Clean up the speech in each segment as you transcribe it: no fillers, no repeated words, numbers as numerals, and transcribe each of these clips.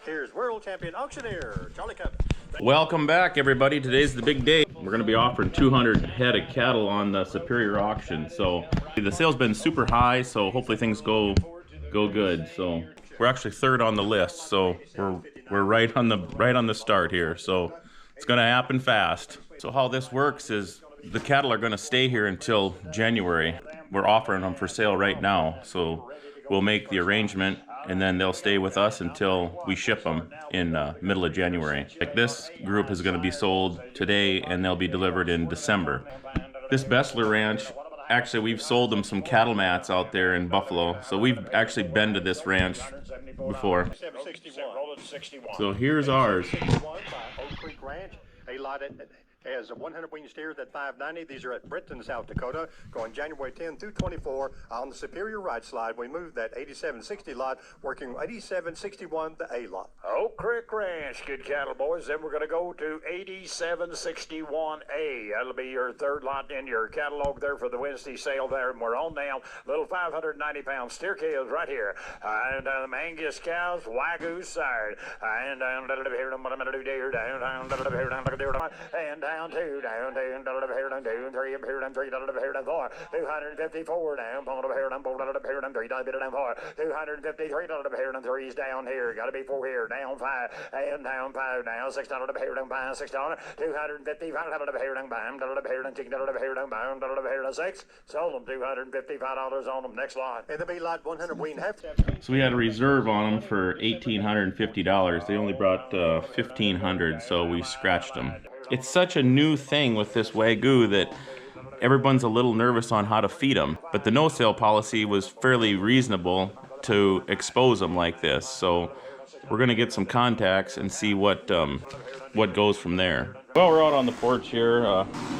Here's world champion auctioneer Charlie Cup. Welcome back, everybody. Today's the big day. We're going to be offering 200 head of cattle on the Superior auction. So the sale's been super high, so hopefully things go good. So we're actually third on the list, so we're right on the start here. So it's going to happen fast. So how this works is the cattle are going to stay here until January. We're offering them for sale right now, so we'll make the arrangement and then they'll stay with us until we ship them in middle of January. Like this group is going to be sold today and they'll be delivered in December. This Bessler Ranch, actually we've sold them some cattle mats out there in Buffalo, so we've actually been to this ranch before. So here's ours. Has 100 wean steers at $5.90. These are at Brenton, South Dakota, going January 10 through 24. On the Superior right slide, we moved that 8760 lot, working 8761, the A lot. Oak Creek Ranch, good cattle, boys. Then we're going to go to 8761A. That'll be your third lot in your catalog there for the Wednesday sale there. And we're on down. Little 590-pound steer calves right here. And the Angus cows, Wagyu sire. And down, what I'm going to do there, down, and down two, down, here, down three, up here, down three, down four, 254 down, pull up here, down four, down here, down three, down four, 253 down here, down three's down here, gotta be four here, down five, and down five, down six, down here, down five, 6 down, 255 down here, down bam, down here, down chicken, down here, down bam, down here, down six, sold them $255 on them. Next lot. And the B lot 100 wean half. So we had a reserve on them for $1,850. They only brought $1,500, so we scratched them. It's such a new thing with this Wagyu that everyone's a little nervous on how to feed them. But the no-sale policy was fairly reasonable to expose them like this. So we're going to get some contacts and see what goes from there. Well, we're out on the porch here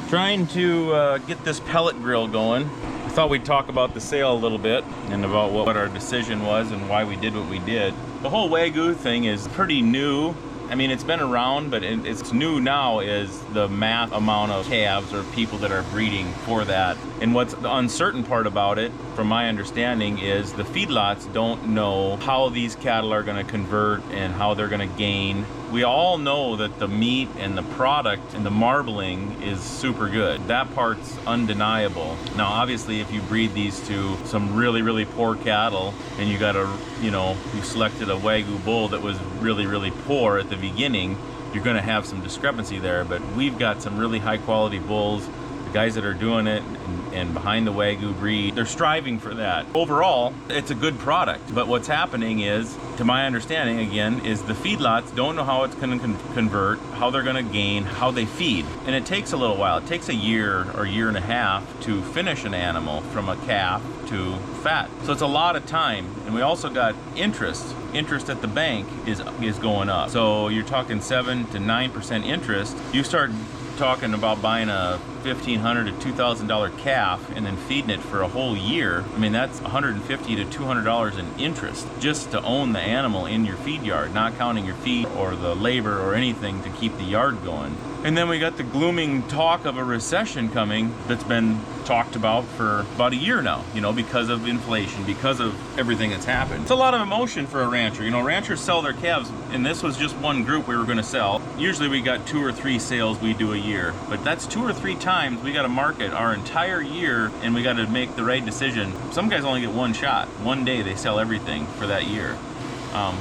trying to get this pellet grill going. I thought we'd talk about the sale a little bit and about what our decision was and why we did what we did. The whole Wagyu thing is pretty new. I mean, it's been around, but it's new now is the mass amount of calves or people that are breeding for that. And what's the uncertain part about it, from my understanding, is the feedlots don't know how these cattle are going to convert and how they're going to gain. We all know that the meat and the product and the marbling is super good. That part's undeniable. Now, obviously, if you breed these to some really, really poor cattle and you got you selected a Wagyu bull that was really, really poor at the beginning, you're going to have some discrepancy there. But we've got some really high quality bulls. The guys that are doing it and behind the Wagyu breed, they're striving for that. Overall, it's a good product, but what's happening is, to my understanding again, is the feedlots don't know how it's going to convert, how they're going to gain, how they feed. And it takes a little while. It takes a year or year and a half to finish an animal from a calf to fat. So it's a lot of time. And we also got interest. Interest at the bank is going up. So you're talking 7 to 9% interest. You start talking about buying a $1,500 to $2,000 calf and then feeding it for a whole year. I mean, that's $150 to $200 in interest just to own the animal in your feed yard, not counting your feed or the labor or anything to keep the yard going. And then we got the glooming talk of a recession coming that's been talked about for about a year now, because of inflation, because of everything that's happened. It's a lot of emotion for a rancher. Ranchers sell their calves, and this was just one group we were going to sell. Usually we got 2 or 3 sales we do a year, but that's 2 or 3 times we got to market our entire year, and we got to make the right decision. Some guys only get one shot. One day they sell everything for that year.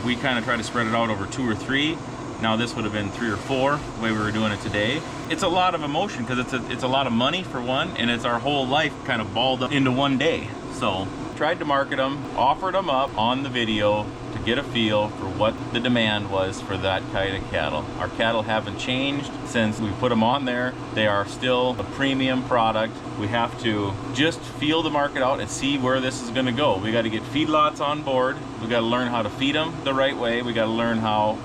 We kind of try to spread it out over 2 or 3. Now this would have been 3 or 4, the way we were doing it today. It's a lot of emotion because it's a lot of money for one, and it's our whole life kind of balled up into one day. So tried to market them, offered them up on the video to get a feel for what the demand was for that kind of cattle. Our cattle haven't changed since we put them on there. They are still a premium product. We have to just feel the market out and see where this is going to go. We got to get feedlots on board. We got to learn how to feed them the right way. We got to learn how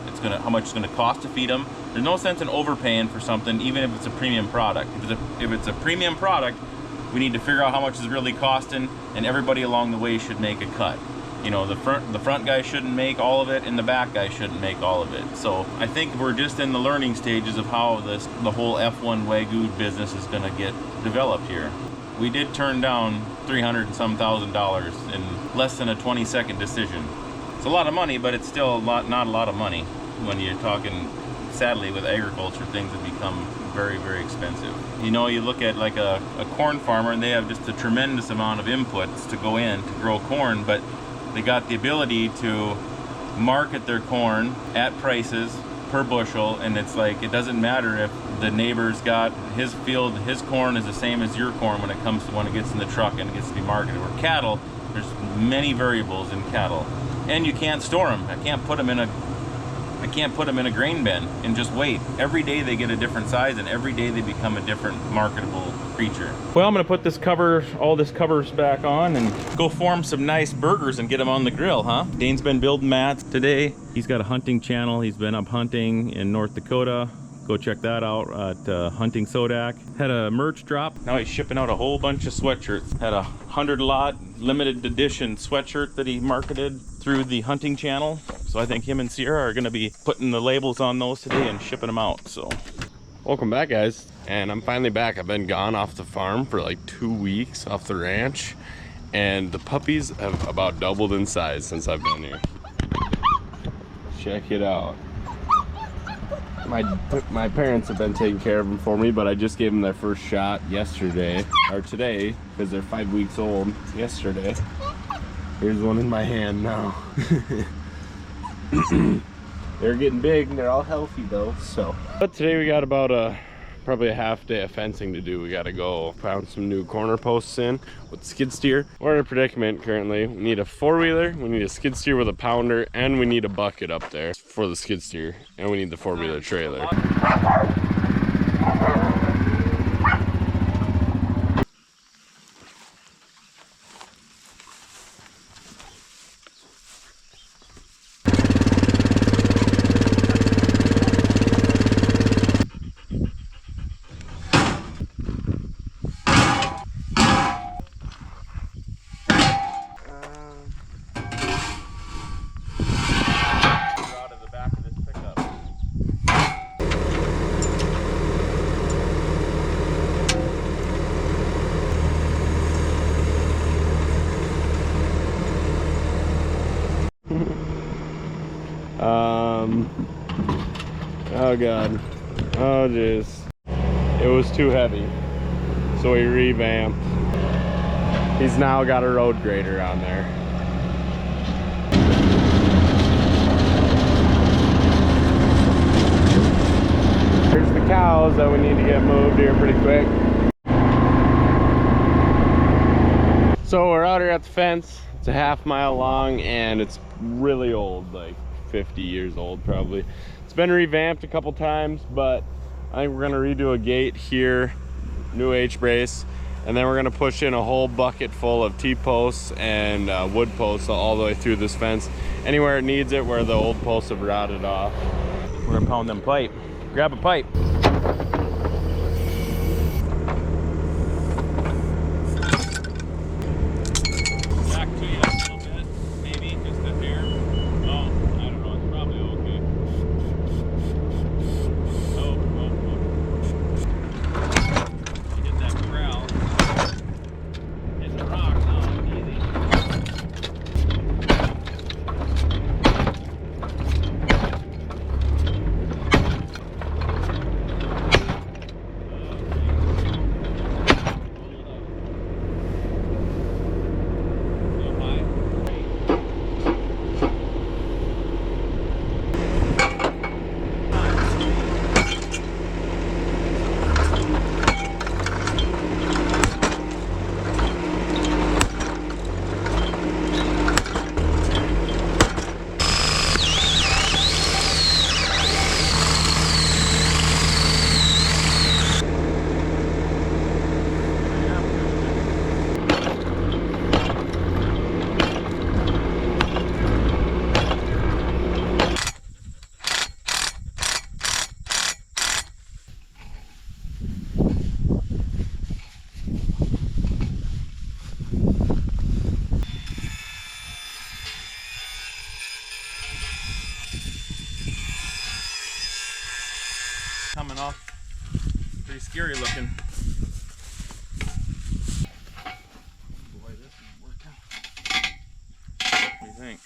much it's going to cost to feed them. There's no sense in overpaying for something, even if it's a premium product. If it's a premium product, we need to figure out how much it's really costing, and everybody along the way should make a cut. The front guy shouldn't make all of it, and the back guy shouldn't make all of it. So I think we're just in the learning stages of how the whole F1 Wagyu business is going to get developed here. We did turn down $300 and some thousand in less than a 20-second decision. It's a lot of money, but it's still not a lot of money when you're talking, sadly, with agriculture, things have become very, very expensive. You know, you look at like a corn farmer and they have just a tremendous amount of inputs to go in to grow corn, but they got the ability to market their corn at prices per bushel, and it's like, it doesn't matter if the neighbor's got his field, his corn is the same as your corn when it gets in the truck and it gets to be marketed. Or cattle, there's many variables in cattle, and you can't store them. I can't put them in a grain bin and just wait. Every day they get a different size, and every day they become a different marketable creature. Well, I'm gonna put this all this covers back on and go form some nice burgers and get them on the grill, huh? Dane's been building mats today. He's got a hunting channel. He's been up hunting in North Dakota. Go check that out at Hunting Sodak. Had a merch drop. Now he's shipping out a whole bunch of sweatshirts. Had a 100 lot limited edition sweatshirt that he marketed through the hunting channel. So I think him and Sierra are gonna be putting the labels on those today and shipping them out, so. Welcome back, guys. And I'm finally back. I've been gone off the farm for like 2 weeks off the ranch, and the puppies have about doubled in size since I've been here. Check it out. My parents have been taking care of them for me, but I just gave them their first shot yesterday, or today, because they're 5 weeks old yesterday. Here's one in my hand now. They're getting big and they're all healthy though, so. But today we got about probably a half day of fencing to do. We gotta go pound some new corner posts in with skid steer. We're in a predicament currently. We need a four-wheeler, we need a skid steer with a pounder, and we need a bucket up there for the skid steer, and we need the four-wheeler trailer. Oh god, oh jeez, it was too heavy, so we revamped. He's now got a road grader on there. Here's the cows that we need to get moved here pretty quick. So we're out here at the fence. It's a half-mile long and it's really old, like 50 years old probably. It's been revamped a couple times, but I think we're gonna redo a gate here, new H-brace, and then we're gonna push in a whole bucket full of T-posts and wood posts all the way through this fence, anywhere it needs it, where the old posts have rotted off. We're gonna pound them pipe. Grab a pipe. Coming off pretty scary looking. Boy, this is working. What do you think?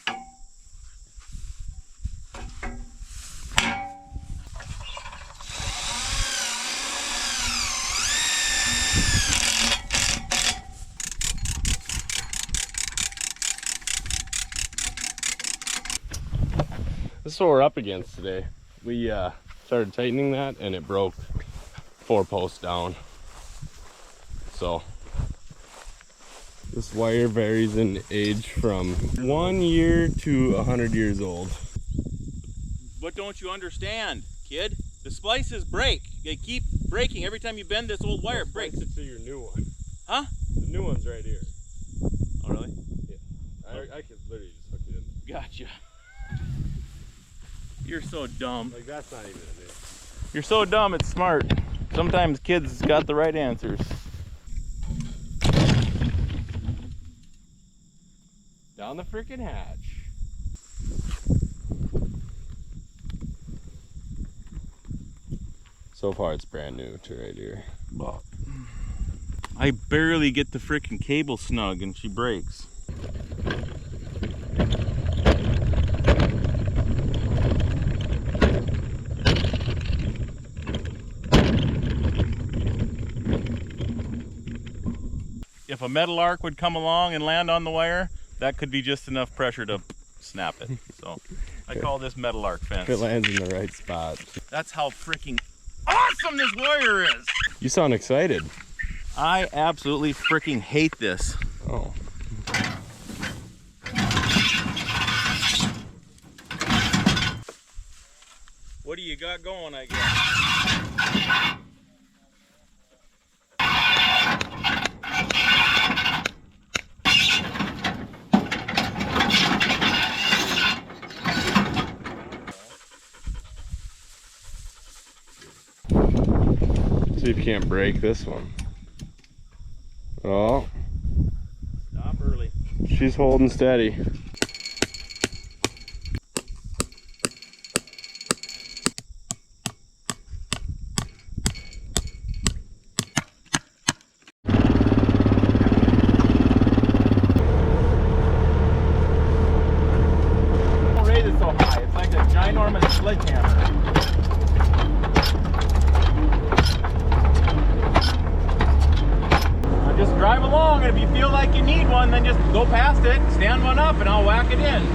This is what we're up against today. We started tightening that and it broke 4 posts down. So this wire varies in age from 1 year to 100 years old. What don't you understand, kid? The splices break. They keep breaking every time you bend this old wire. It breaks. It to your new one. Huh? The new one's right here. Oh, really? Yeah. I could literally just hook it in there. Gotcha. You're so dumb. Like, that's not even a new. You're so dumb, it's smart. Sometimes kids got the right answers. Down the freaking hatch. So far it's brand new to right here. I barely get the freaking cable snug and she breaks. If a metal arc would come along and land on the wire, that could be just enough pressure to snap it. So I call this metal arc fence. If it lands in the right spot. That's how freaking awesome this wire is. You sound excited. I absolutely freaking hate this. Oh. What do you got going, I guess? See if you can't break this one. Oh, Stop early. she's holding steady. Don't raise it so high. It's like a ginormous sledgehammer. Just drive along, and if you feel like you need one, then just go past it, stand one up, and I'll whack it in.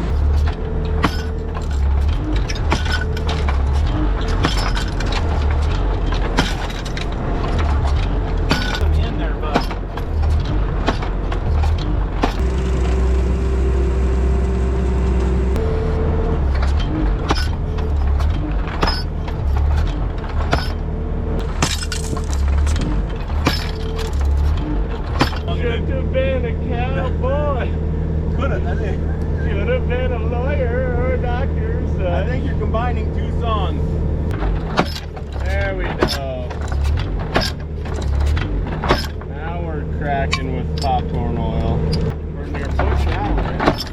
Some in there, bud. Should have been a cowboy. Could Have been a lawyer or a doctor, son. I think you're combining 2 songs. There we go. Now we're cracking with popcorn oil. We're near push now, right?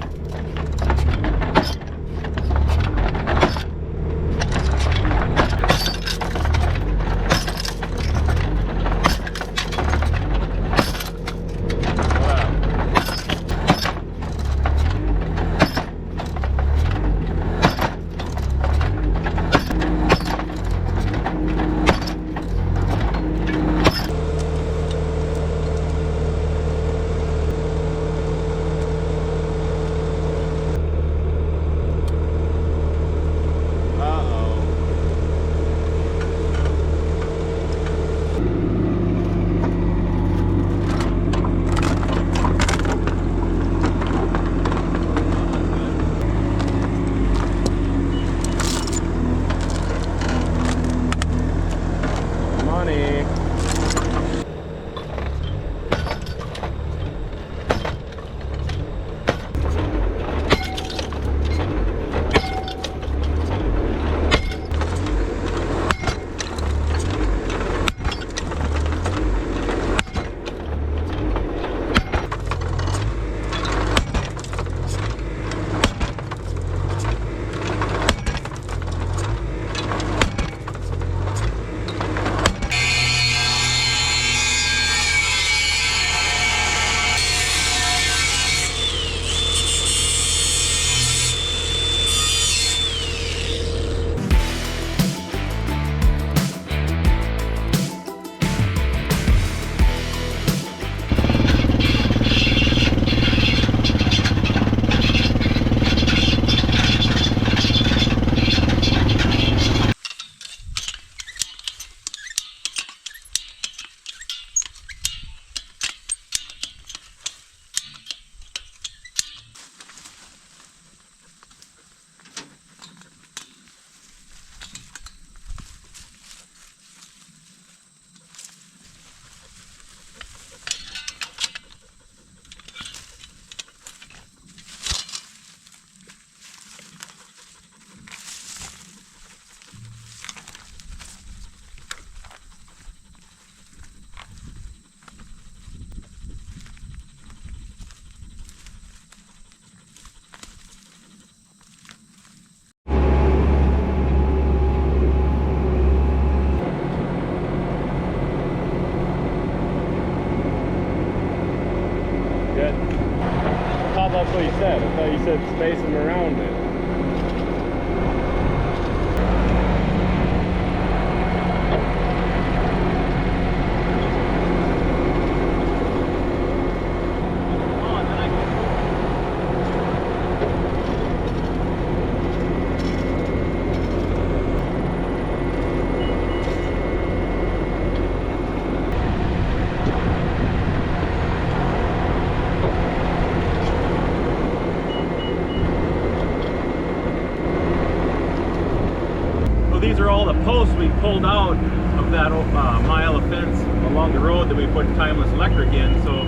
these are all the posts we pulled out of that mile of fence along the road that we put timeless electric in. So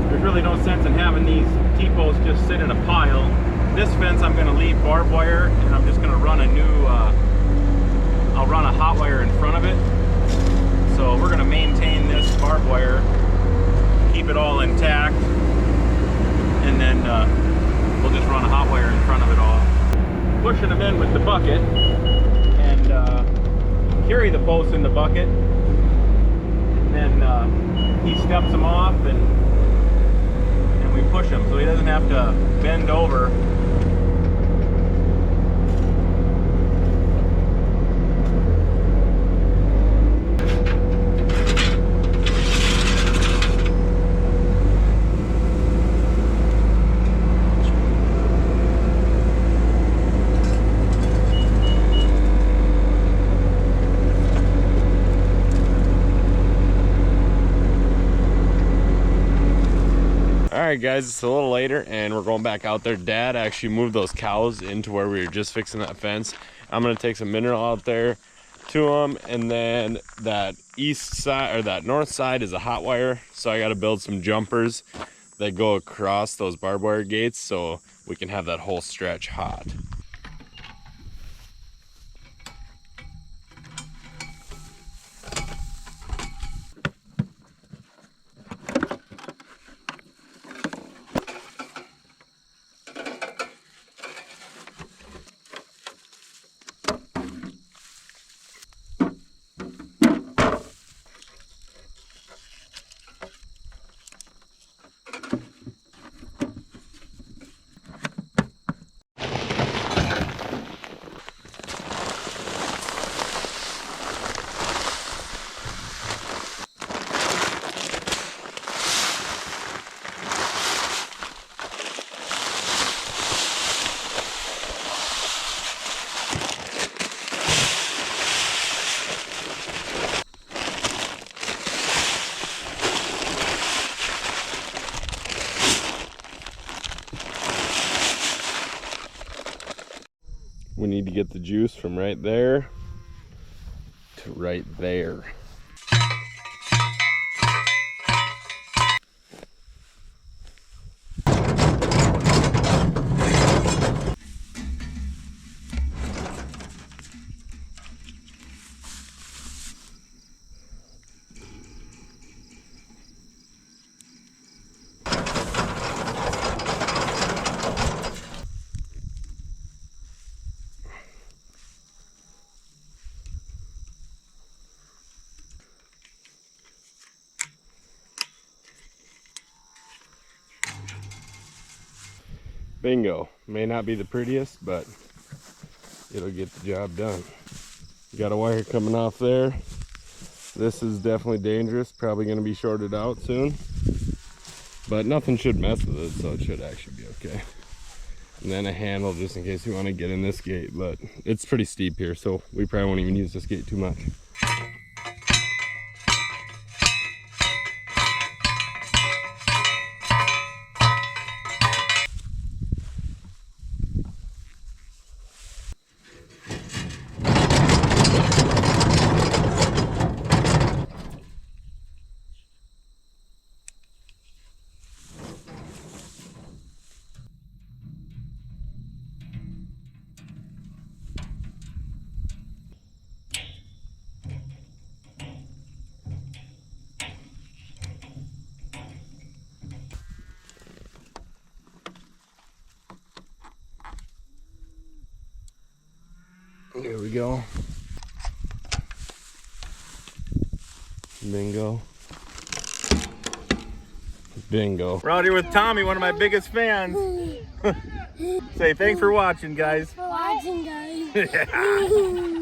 there's really no sense in having these T-posts just sit in a pile. This fence I'm going to leave barbed wire, and I'm just going to run a new, I'll run a hot wire in front of it. So we're going to maintain this barbed wire, keep it all intact, and then we'll just run a hot wire in front of it all. Pushing them in with the bucket, and carry the posts in the bucket, and then he steps them off, and we push him so he doesn't have to bend over. Alright guys, it's a little later and we're going back out there. Dad actually moved those cows into where we were just fixing that fence. I'm going to take some mineral out there to them, and then that east side or that north side is a hot wire, so I got to build some jumpers that go across those barbed wire gates so we can have that whole stretch hot. We need to get the juice from right there to right there. Bingo. May not be the prettiest, but it'll get the job done. Got a wire coming off there. This is definitely dangerous. Probably going to be shorted out soon. But nothing should mess with it, so it should actually be okay. And then a handle just in case you want to get in this gate. But it's pretty steep here, so we probably won't even use this gate too much. There we go. Bingo. Bingo. We're out here with Tommy, one of my biggest fans. Say thanks for watching, guys. Watching, guys. Yeah.